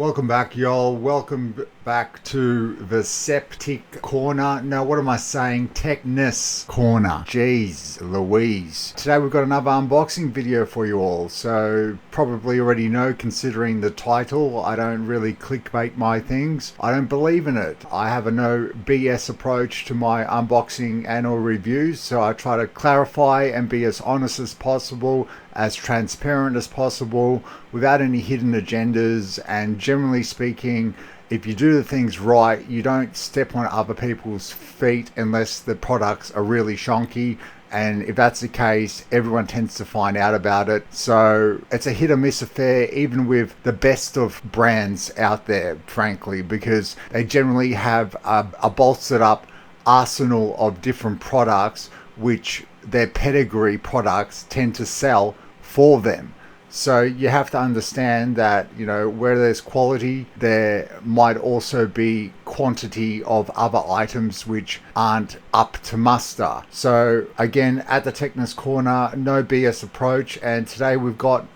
Welcome back, y'all. Welcome back to the Septic Corner. No, what am I saying? Techness Corner. Jeez Louise. Today we've got another unboxing video for you all. So probably already know, considering the title, I don't really clickbait my things. I don't believe in it. I have a no BS approach to my unboxing and or reviews. So I try to clarify and be as honest as possible, as transparent as possible, without any hidden agendas. And generally speaking, if you do the things right, you don't step on other people's feet unless the products are really shonky. And if that's the case, everyone tends to find out about it. So it's a hit or miss affair, even with the best of brands out there, frankly, because they generally have a bolstered up arsenal of different products, which their pedigree products tend to sell for them. So you have to understand that, you know, where there's quality, there might also be quantity of other items which aren't up to muster. So again, at the Techness Corner, no BS approach. And today we've got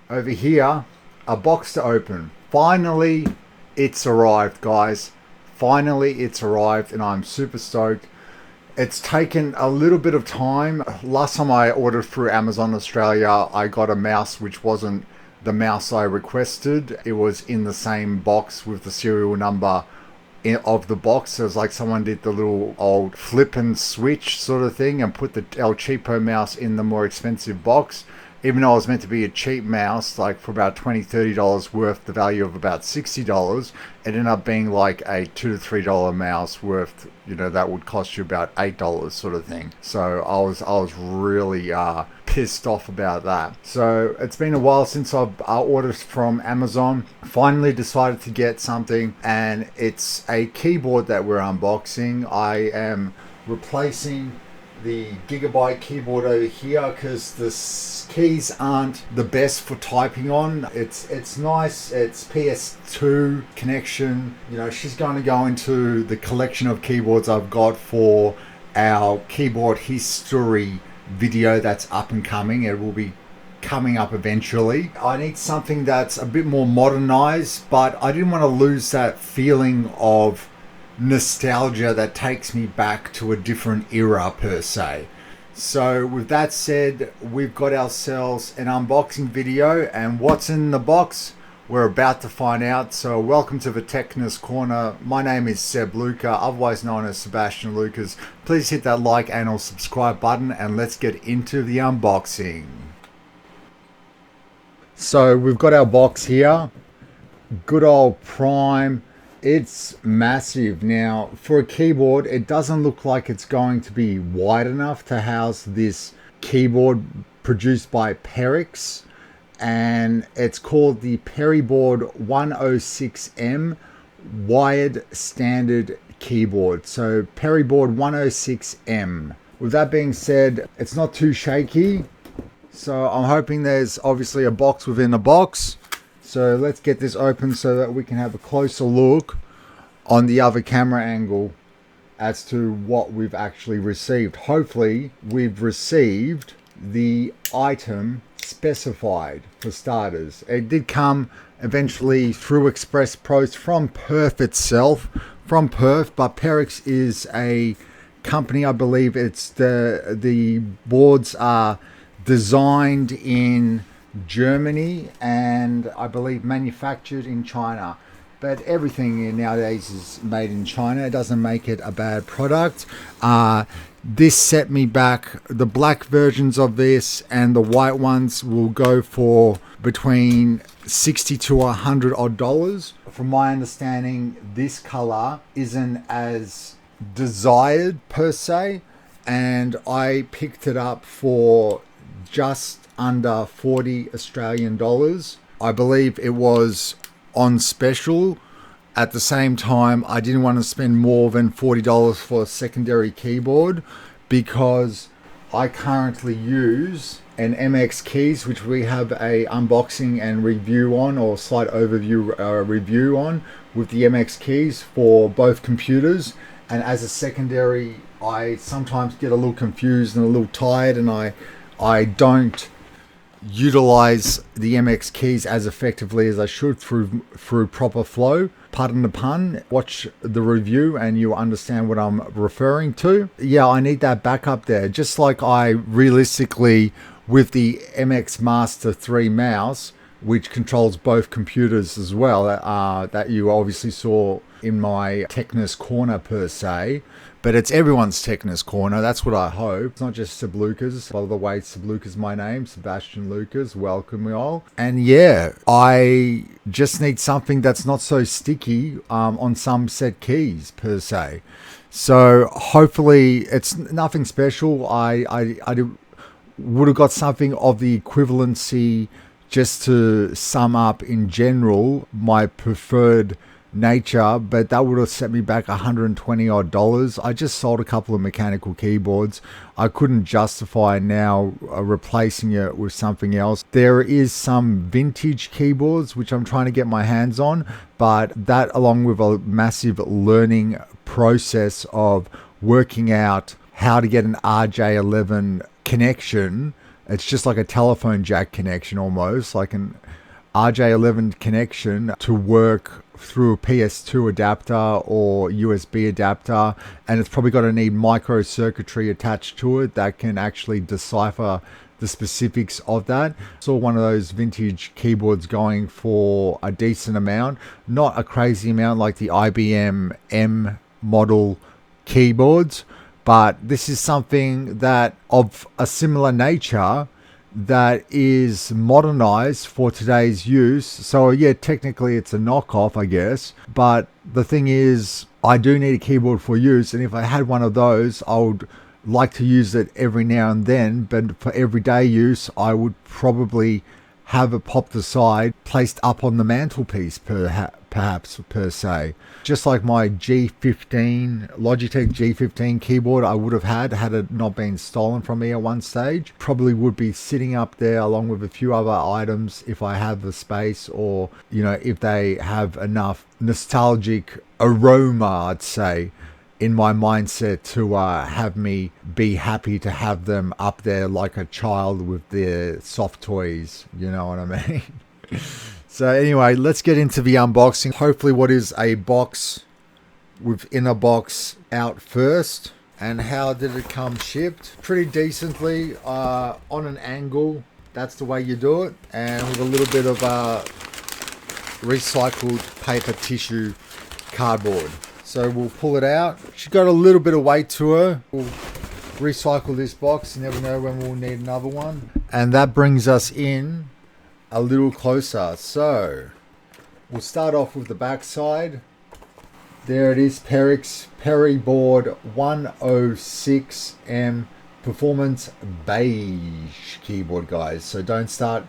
over here a box to open. Finally, it's arrived, guys. Finally, it's arrived, and I'm super stoked. It's taken a little bit of time. Last time I ordered through Amazon Australia, I got a mouse which wasn't the mouse I requested. It was in the same box with the serial number of the box. So it was like someone did the little old flip and switch sort of thing and put the El Cheapo mouse in the more expensive box. Even though it was meant to be a cheap mouse, like for about $20-$30 worth the value of about $60, it ended up being like a $2 to $3 mouse worth, you know, that would cost you about $8 sort of thing. So I was really pissed off about that. So it's been a while since I've ordered from Amazon. Finally decided to get something, and it's a keyboard that we're unboxing. I am replacing the Gigabyte keyboard over here because the keys aren't the best for typing on. It's nice. It's PS2 connection. You know, she's going to go into the collection of keyboards I've got for our keyboard history video that's up and coming. It will be coming up eventually. I need something that's a bit more modernized, but I didn't want to lose that feeling of nostalgia that takes me back to a different era per se. So with that said, we've got ourselves an unboxing video, and what's in the box we're about to find out. So welcome to the Techness Corner. My name is Seb Luca, otherwise known as Sebastian Lucas. Please hit that like and or subscribe button, and let's get into the unboxing. So we've got our box here, good old prime. It's massive. Now, for a keyboard, it doesn't look like it's going to be wide enough to house this keyboard produced by Perixx, and it's called the PERIBOARD 106M wired standard keyboard. So PERIBOARD 106M. With that being said, it's not too shaky, so I'm hoping there's obviously a box within a box. So let's get this open so that we can have a closer look on the other camera angle as to what we've actually received. Hopefully we've received the item specified for starters. It did come eventually through express post from Perth itself, but Perixx is a company, I believe it's the boards are designed in Germany and I believe manufactured in China, but everything nowadays is made in China. It doesn't make it a bad product. This set me back. The black versions of this and the white ones will go for between $60 to $100 odd. From my understanding, this color isn't as desired per se, and I picked it up for just under 40 Australian dollars. I believe it was on special. At the same time, I didn't want to spend more than $40 for a secondary keyboard because I currently use an MX Keys, which we have a unboxing and review on, or slight overview review on, with the MX Keys for both computers. And as a secondary, I sometimes get a little confused and a little tired, and I don't utilize the MX keys as effectively as I should through proper flow. Pardon the pun. Watch the review and you'll understand what I'm referring to. Yeah, I need that backup there. Just like I realistically, with the MX Master 3 mouse, which controls both computers as well, that you obviously saw in my Techness corner per se. But it's everyone's Techness corner, that's what I hope. It's not just Seb Lucas. By the way, Seb Lucas is my name, Sebastian Lucas, welcome you all. And yeah, I just need something that's not so sticky on some set keys per se. So hopefully it's nothing special. I would have got something of the equivalency just to sum up in general my preferred nature, but that would have set me back $120 odd. I just sold a couple of mechanical keyboards. I couldn't justify now replacing it with something else. There is some vintage keyboards which I'm trying to get my hands on, but that along with a massive learning process of working out how to get an RJ11 connection. It's just like a telephone jack connection, almost like an RJ11 connection to work through a PS2 adapter or USB adapter, and it's probably got to need micro circuitry attached to it that can actually decipher the specifics of that. Saw one of those vintage keyboards going for a decent amount, not a crazy amount like the IBM M model keyboards, but this is something that of a similar nature that is modernized for today's use. So yeah, technically it's a knockoff, I guess, but the thing is I do need a keyboard for use, and if I had one of those I would like to use it every now and then, but for everyday use I would probably have it popped aside, placed up on the mantelpiece perhaps per se. Just like my G15, Logitech G15 keyboard I would have had it not been stolen from me at one stage. Probably would be sitting up there along with a few other items if I have the space, or you know, if they have enough nostalgic aroma, I'd say, in my mindset to have me be happy to have them up there like a child with their soft toys, you know what I mean? So anyway, let's get into the unboxing. Hopefully what is a box within a box out first. And how did it come shipped? Pretty decently on an angle. That's the way you do it. And with a little bit of recycled paper tissue cardboard. So we'll pull it out. She's got a little bit of weight to her. We'll recycle this box. You never know when we'll need another one. And that brings us in a little closer. So we'll start off with the back side. There it is, Perixx PERIBOARD 106M Performance Beige keyboard, guys. So don't start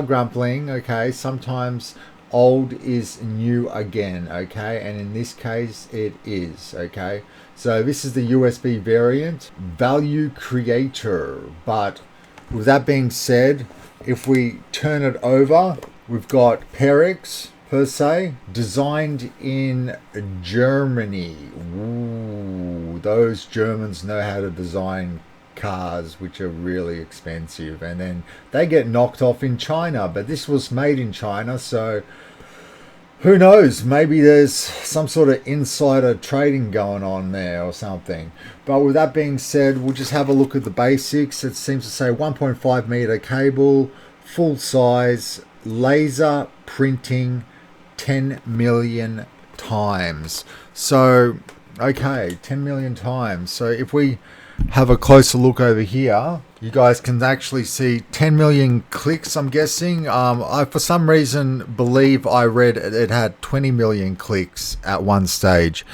grumbling, okay? Sometimes old is new again, okay? And in this case it is, okay? So this is the USB variant, value creator. But with that being said, if we turn it over, we've got Perixx per se, designed in Germany. Ooh, those Germans know how to design cars which are really expensive, and then they get knocked off in China, but this was made in China, so who knows, maybe there's some sort of insider trading going on there or something. But with that being said, we'll just have a look at the basics. It seems to say 1.5 meter cable, full size, laser printing 10 million times. So okay, 10 million times. So if we have a closer look over here, you guys can actually see 10 million clicks, I'm guessing. I for some reason believe I read it had 20 million clicks at one stage.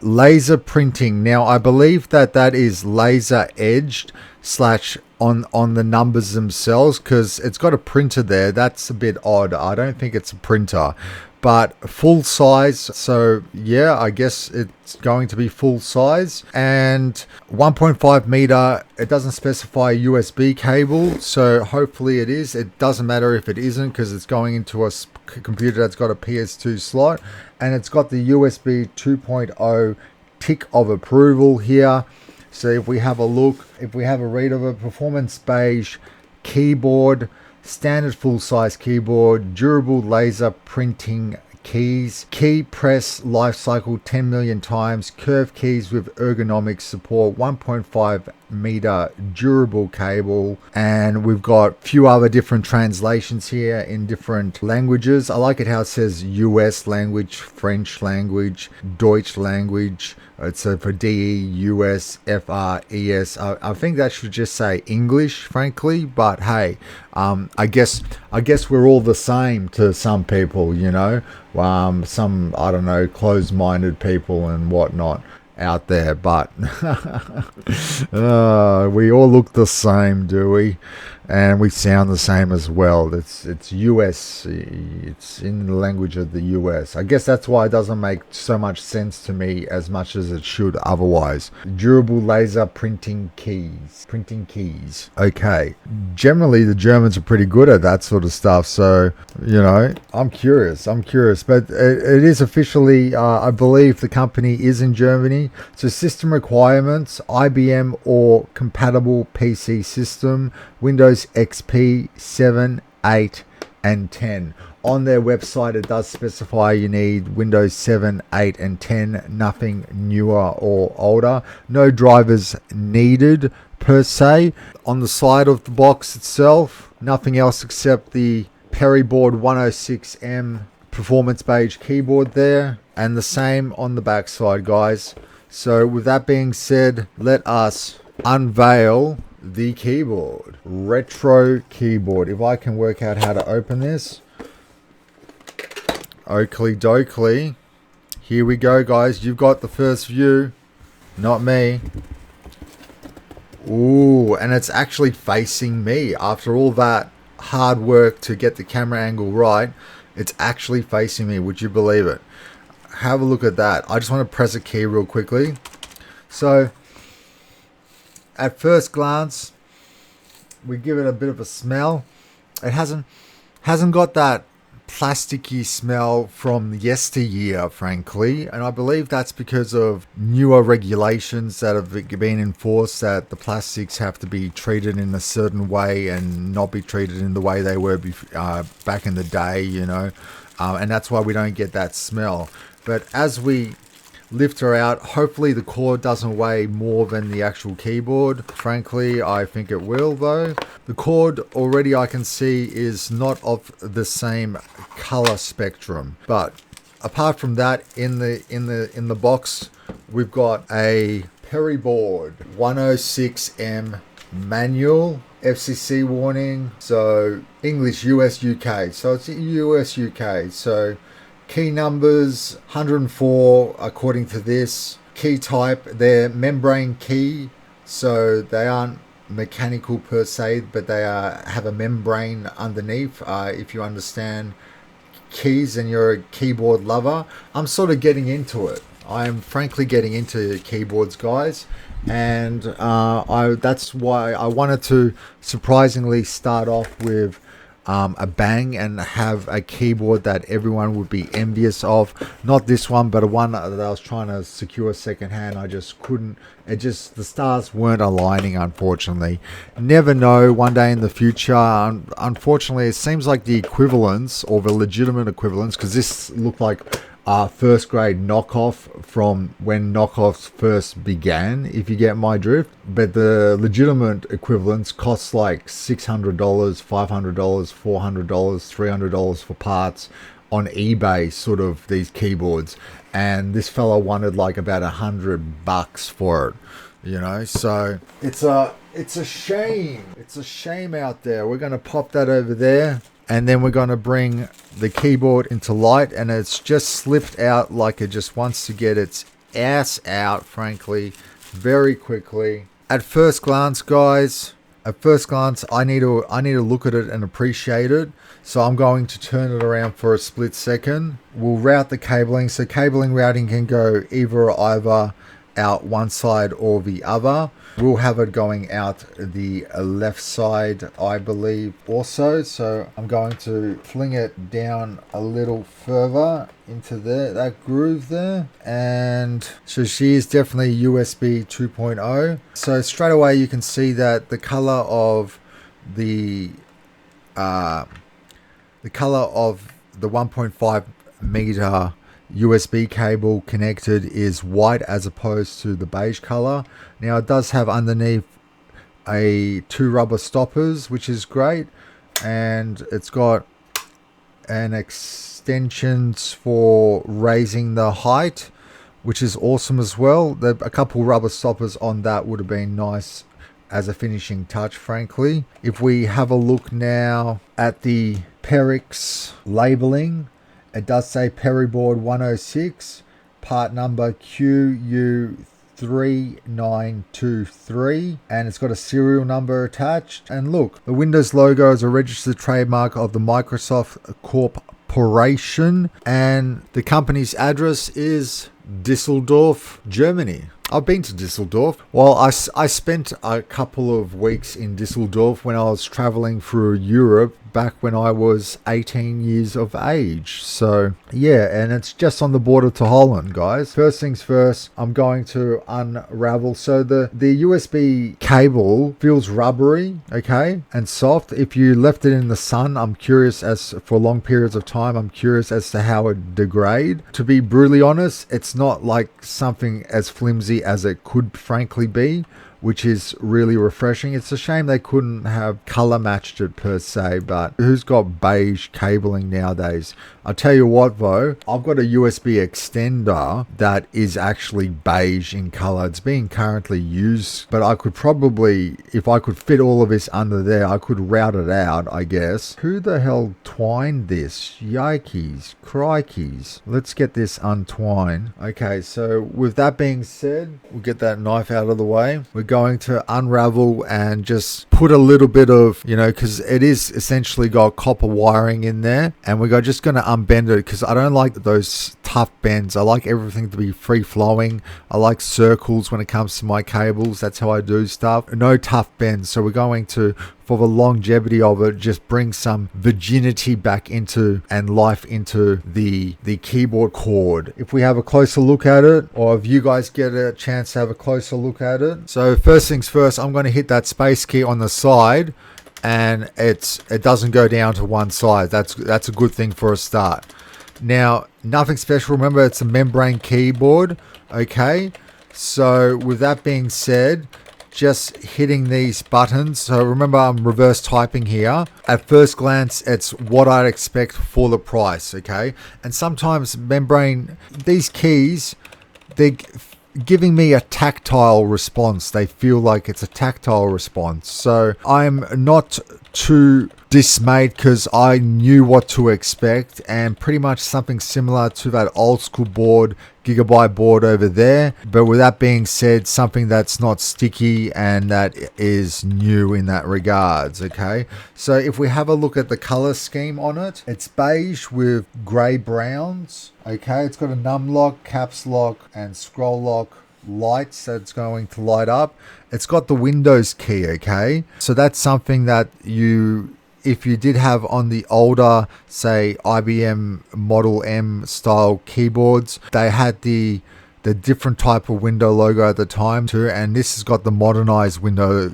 Laser printing. Now I believe that is laser edged slash on the numbers themselves, because it's got a printer there. That's a bit odd. I don't think it's a printer. But full size, so yeah, I guess it's going to be full size. And 1.5 meter, it doesn't specify a USB cable, so hopefully it is. It doesn't matter if it isn't, because it's going into a computer that's got a PS2 slot. And it's got the USB 2.0 tick of approval here. So if we have a look, if we have a read of a Performance Beige keyboard, standard full-size keyboard, durable laser printing keys, key press life cycle 10 million times, curved keys with ergonomic support, 1.5 meter durable cable, and we've got a few other different translations here in different languages. I like it how it says US language, French language, Deutsch language. It's for DE, US, FRES. I think that should just say English, frankly, but hey, I guess we're all the same to some people, you know. Some, I don't know, closed-minded people and whatnot out there, but we all look the same, do we? And we sound the same as well. It's US. It's in the language of the US. I guess that's why it doesn't make so much sense to me as much as it should otherwise. Durable laser printing keys. Okay. Generally, the Germans are pretty good at that sort of stuff. So, you know, I'm curious. But it is officially, I believe the company is in Germany. So system requirements, IBM or compatible PC system, Windows XP 7, 8, and 10. On their website, it does specify you need Windows 7, 8, and 10, nothing newer or older. No drivers needed per se. On the side of the box itself, nothing else except the Periboard 106M performance beige keyboard there, and the same on the back side, guys. So with that being said, let us unveil the keyboard. Retro keyboard. If I can work out how to open this. Oakley dokley. Here we go, guys. You've got the first view, not me. Ooh, and it's actually facing me. After all that hard work to get the camera angle right, it's actually facing me. Would you believe it? Have a look at that. I just want to press a key real quickly. So at first glance, we give it a bit of a smell. It hasn't got that plasticky smell from yesteryear, frankly, and I believe that's because of newer regulations that have been enforced, that the plastics have to be treated in a certain way and not be treated in the way they were back in the day, you know, and that's why we don't get that smell. But as we lift her out, hopefully the cord doesn't weigh more than the actual keyboard. Frankly, I think it will though. The cord already I can see is not of the same color spectrum, but apart from that, in the box we've got a Periboard 106M manual, FCC warning, so English, US, UK. So it's US, UK. So key numbers 104 according to this. Key type, they're membrane key, so they aren't mechanical per se, but they have a membrane underneath. If you understand keys and you're a keyboard lover, I'm sort of getting into it. I'm frankly getting into keyboards, guys, and that's why I wanted to surprisingly start off with a bang and have a keyboard that everyone would be envious of. Not this one, but a one that I was trying to secure secondhand. I just couldn't. The stars weren't aligning, unfortunately. Never know, one day in the future. Unfortunately, it seems like the equivalence, or the legitimate equivalence, because this looked like first grade knockoff from when knockoffs first began, if you get my drift. But the legitimate equivalence costs like $600, $500, $400, $300 for parts on eBay, sort of, these keyboards. And this fella wanted like about $100 for it, you know. So it's a shame. It's a shame out there. We're going to pop that over there. And then we're going to bring the keyboard into light, and it's just slipped out like it just wants to get its ass out, frankly, very quickly. At first glance, guys, I need to look at it and appreciate it. So I'm going to turn it around for a split second. We'll route the cabling. So cabling routing can go either out one side or the other. We'll have it going out the left side, I believe, also. So I'm going to fling it down a little further into that groove there. And so she is definitely USB 2.0. So straight away you can see that the color of the color of the 1.5 meter USB cable connected is white as opposed to the beige color. Now it does have underneath two rubber stoppers, which is great, and it's got an extensions for raising the height, which is awesome as well. A couple rubber stoppers on that would have been nice as a finishing touch, frankly. If we have a look now at the Perixx labeling, it does say Periboard 106, part number QU3923, and it's got a serial number attached. And look, the Windows logo is a registered trademark of the Microsoft Corporation, and the company's address is Düsseldorf, Germany. I've been to Düsseldorf. Well, I spent a couple of weeks in Düsseldorf when I was traveling through Europe back when I was 18 years of age. So yeah, and it's just on the border to Holland, guys. First things first, I'm going to unravel. So the USB cable feels rubbery, okay, and soft. If you left it in the sun, I'm curious for long periods of time, I'm curious as to how it degrade. To be brutally honest, it's not like something as flimsy as it could frankly be, which is really refreshing. It's a shame they couldn't have color matched it per se, but who's got beige cabling nowadays? I'll tell you what though, I've got a USB extender that is actually beige in color. It's being currently used, but I could probably, if I could fit all of this under there, I could route it out, I guess. Who the hell twined this? Yikes, crikeys. Let's get this untwined. Okay, so with that being said, we'll get that knife out of the way. We're going to unravel and just put a little bit of, because it is essentially got copper wiring in there, and we're just going to unbend it because I don't like those tough bends. I like everything to be free flowing. I like circles when it comes to my cables. That's how I do stuff. No tough bends. So we're going to, for the longevity of it, just bring some virginity back into and life into the keyboard cord. If we have a closer look at it, or if you guys get a chance to have a closer look at it. So first things first, I'm going to hit that space key on the side, and it doesn't go down to one side. That's a good thing for a start. Now, nothing special. Remember, it's a membrane keyboard. Okay, so with that being said, just hitting these buttons. So remember, I'm reverse typing here. At first glance, it's what I'd expect for the price, okay? And sometimes membrane, these keys, they're giving me a tactile response. They feel like it's a tactile response. So I'm not too dismayed because I knew what to expect, and pretty much something similar to that old school board, Gigabyte board over there. But with that being said, something that's not sticky and that is new in that regards, okay? So if we have a look at the color scheme on it, it's beige with gray browns, okay? It's got a num lock, caps lock, and scroll lock lights that's going to light up. It's got the Windows key, okay? So that's something that if you did have on the older, say, IBM Model M style keyboards, they had the different type of window logo at the time too, and this has got the modernized window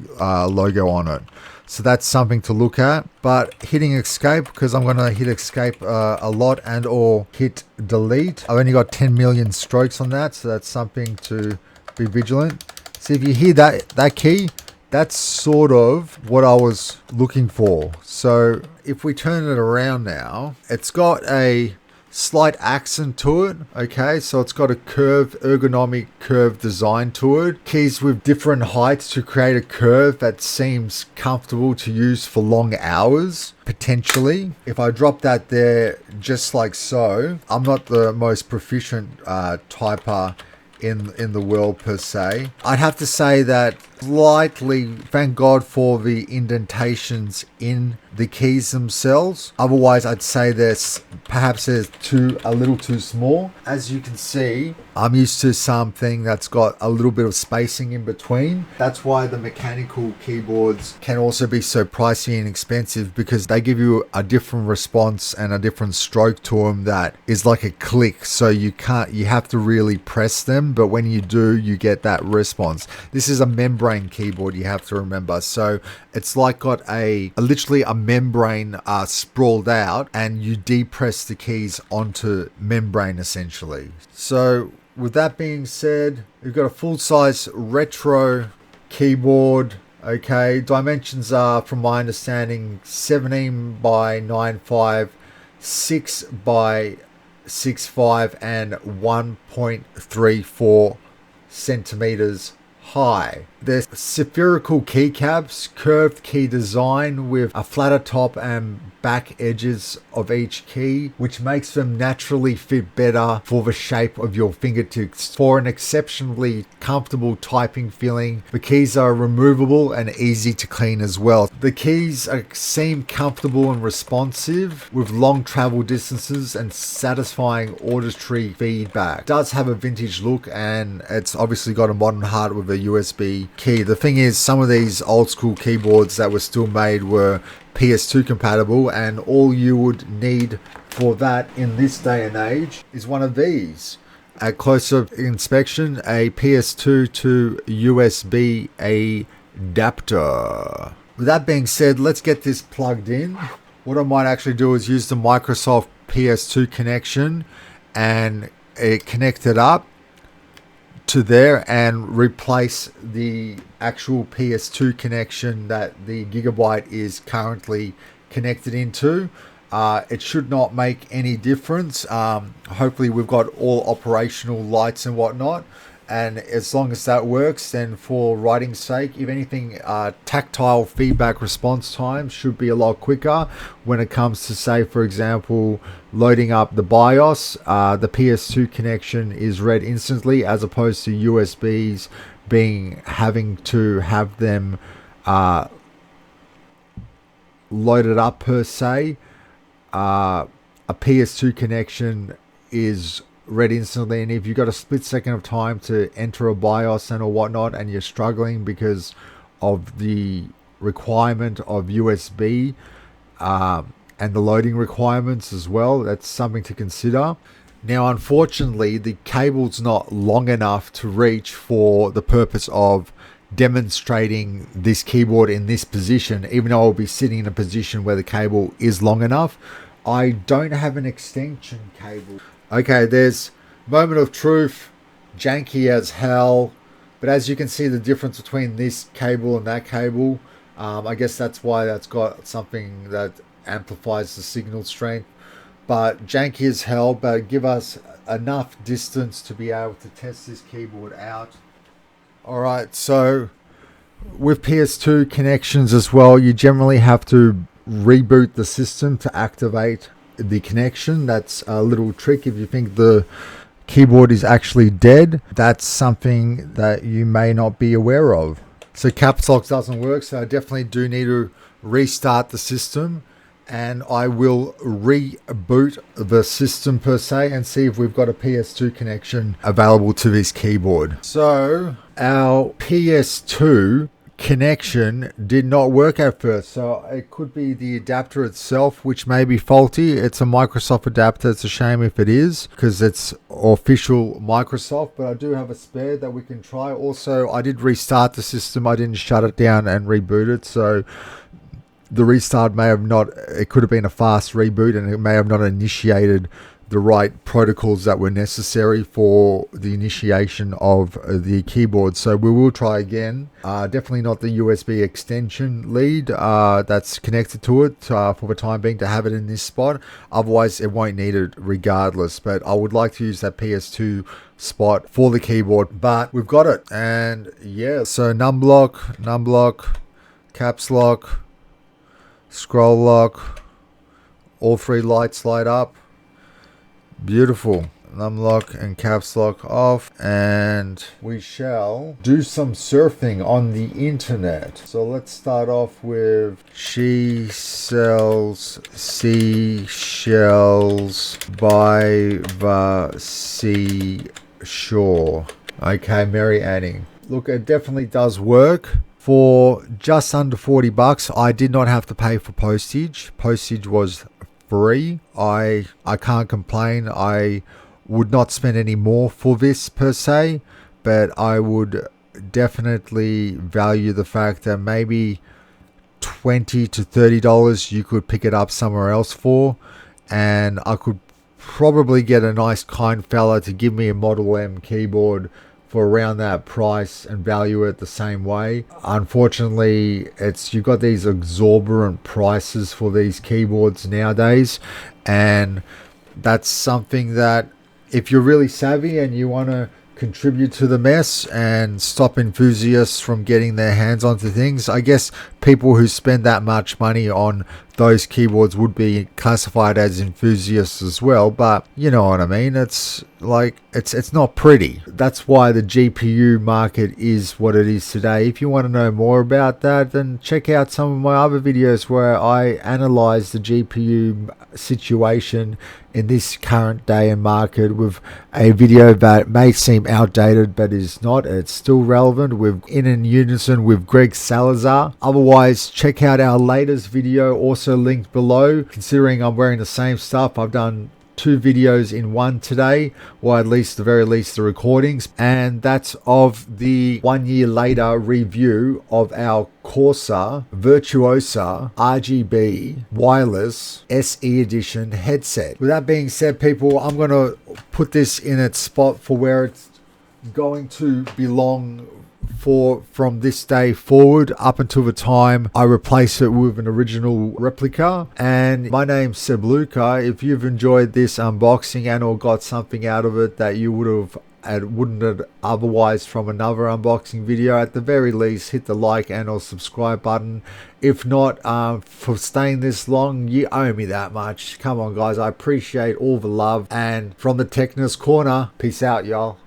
logo on it. So that's something to look at. But hitting escape, because I'm going to hit escape a lot, and or hit delete. I've only got 10 million strokes on that, so that's something to be vigilant. So if you hear that key, that's sort of what I was looking for. So if we turn it around now, it's got a slight accent to it, okay? So it's got a ergonomic curve design to it. Keys with different heights to create a curve that seems comfortable to use for long hours, potentially. If I drop that there just like so, I'm not the most proficient typer in the world per se. I'd have to say that slightly, thank God for the indentations in the keys themselves. Otherwise, I'd say perhaps they're a little too small. As you can see, I'm used to something that's got a little bit of spacing in between. That's why the mechanical keyboards can also be so pricey and expensive, because they give you a different response and a different stroke to them that is like a click. So you have to really press them, but when you do, you get that response. This is a membrane membrane keyboard, you have to remember. So it's like got literally a membrane sprawled out, and you depress the keys onto membrane essentially. So with that being said, we've got a full-size retro keyboard. Okay, dimensions are, from my understanding, 17 by 9.5, 6 by 6.5, and 1.34 centimeters high. They're spherical keycaps, curved key design with a flatter top and back edges of each key, which makes them naturally fit better for the shape of your fingertips. For an exceptionally comfortable typing feeling, the keys are removable and easy to clean as well. The keys seem comfortable and responsive with long travel distances and satisfying auditory feedback. It does have a vintage look, and it's obviously got a modern heart with a USB key. The thing is, some of these old school keyboards that were still made were PS2 compatible, and all you would need for that in this day and age is one of these. At closer inspection, a PS2 to USB adapter. With that being said, let's get this plugged in. What I might actually do is use the Microsoft PS2 connection and connect it up to there and replace the actual PS2 connection that the Gigabyte is currently connected into. It should not make any difference. Hopefully we've got all operational lights and whatnot, and as long as that works, then for writing's sake, if anything, tactile feedback response time should be a lot quicker when it comes to, say, for example, loading up the BIOS. The PS2 connection is read instantly, as opposed to USBs having to have them loaded up per se. A PS2 connection is read instantly, and if you've got a split second of time to enter a BIOS and or whatnot, and you're struggling because of the requirement of USB and the loading requirements as well, that's something to consider. Now, unfortunately, the cable's not long enough to reach for the purpose of demonstrating this keyboard in this position, even though I'll be sitting in a position where the cable is long enough. I don't have an extension cable. Okay, there's moment of truth, janky as hell, but as you can see the difference between this cable and that cable, I guess that's why that's got something that amplifies the signal strength. But janky as hell, but give us enough distance to be able to test this keyboard out. Alright, so with PS2 connections as well, you generally have to reboot the system to activate the connection. That's a little trick if you think the keyboard is actually dead. That's something that you may not be aware of. So caps lock doesn't work, so I definitely do need to restart the system, and I will reboot the system per se and see if we've got a PS2 connection available to this keyboard. So our PS2 connection did not work at first, so it could be the adapter itself which may be faulty. It's a Microsoft adapter. It's a shame if it is, because it's official Microsoft, but I do have a spare that we can try. Also, I did restart the system. I didn't shut it down and reboot it, so the restart may have not, it could have been a fast reboot, and it may have not initiated the right protocols that were necessary for the initiation of the keyboard. So we will try again. Definitely not the USB extension lead that's connected to it for the time being, to have it in this spot. Otherwise it won't need it regardless, but I would like to use that PS2 spot for the keyboard, but we've got it. And yeah, so num block, caps lock, scroll lock, all three lights light up. Beautiful. Num lock and caps lock off, and we shall do some surfing on the internet. So let's start off with she sells seashells by the seashore. Okay, Mary Anning. Look, it definitely does work. For just under $40, I did not have to pay for postage. Postage was free. I can't complain. I would not spend any more for this per se, but I would definitely value the fact that maybe $20 to $30 you could pick it up somewhere else for, and I could probably get a nice kind fella to give me a Model M keyboard for around that price and value it the same way. Unfortunately, you've got these exorbitant prices for these keyboards nowadays, and that's something that if you're really savvy and you want to contribute to the mess and stop enthusiasts from getting their hands onto things, I guess people who spend that much money on those keyboards would be classified as enthusiasts as well, but you know what I mean. It's like it's not pretty. That's why the GPU market is what it is today. If you want to know more about that, then check out some of my other videos where I analyze the GPU situation in this current day and market, with a video that may seem outdated but is not. It's still relevant, with in unison with Greg Salazar. Otherwise, check out our latest video, also linked below. Considering I'm wearing the same stuff, I've done 2 videos in one today, or at least the very least the recordings, and that's of the 1 year later review of our Corsair Virtuosa RGB wireless SE edition headset. With that being said, people, I'm going to put this in its spot for where it's going to belong from this day forward, up until the time I replace it with an original replica. And my name's Seb Luca. If you've enjoyed this unboxing and or got something out of it that you wouldn't have otherwise from another unboxing video, at the very least hit the like and or subscribe button. If not, for staying this long, you owe me that much. Come on guys, I appreciate all the love. And from the Techness corner, peace out y'all.